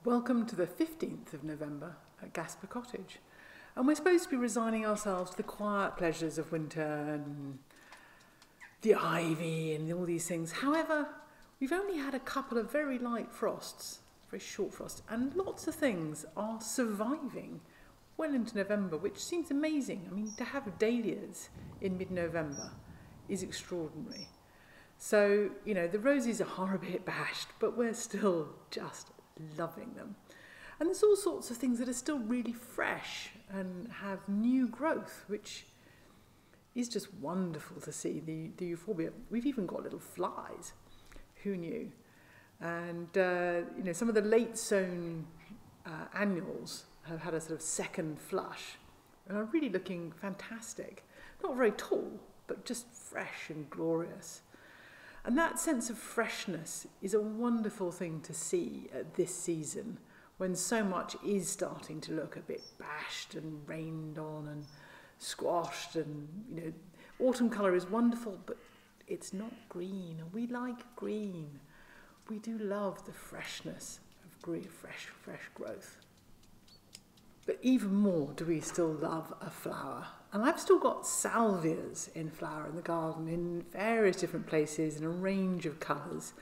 Welcome to the 15th of November at Gasper Cottage. And we're supposed to be resigning ourselves to the quiet pleasures of winter and the ivy and all these things. However, we've only had a couple of very light frosts, very short frosts, and lots of things are surviving well into November, which seems amazing. I mean, to have dahlias in mid-November is extraordinary. So, you know, the roses are a bit bashed, but we're still just loving them. And there's all sorts of things that are still really fresh and have new growth, which is just wonderful to see, the euphorbia. We've even got little flies. Who knew? And, you know, some of the late sown annuals have had a sort of second flush and are really looking fantastic. Not very tall, but just fresh and glorious. And that sense of freshness is a wonderful thing to see at this season, when so much is starting to look a bit bashed and rained on and squashed. And, you know, autumn colour is wonderful, but it's not green, and we like green. We do love the freshness of green, fresh growth. But even more do we still love a flower. And I've still got salvias in flower in the garden in various different places in a range of colours.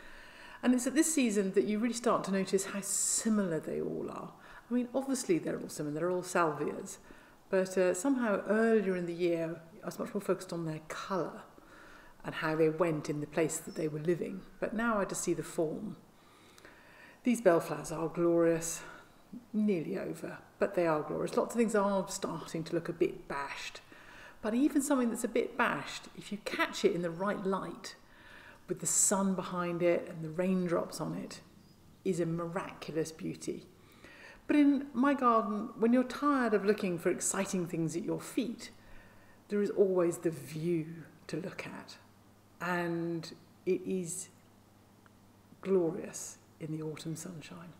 And it's at this season that you really start to notice how similar they all are. I mean, obviously they're all similar, they're all salvias. But somehow earlier in the year, I was much more focused on their colour and how they went in the place that they were living. But now I just see the form. These bellflowers are glorious. Nearly over, but they are glorious. Lots of things are starting to look a bit bashed, but even something that's a bit bashed, if you catch it in the right light with the sun behind it and the raindrops on it, is a miraculous beauty. But in my garden, when you're tired of looking for exciting things at your feet, there is always the view to look at, and it is glorious in the autumn sunshine.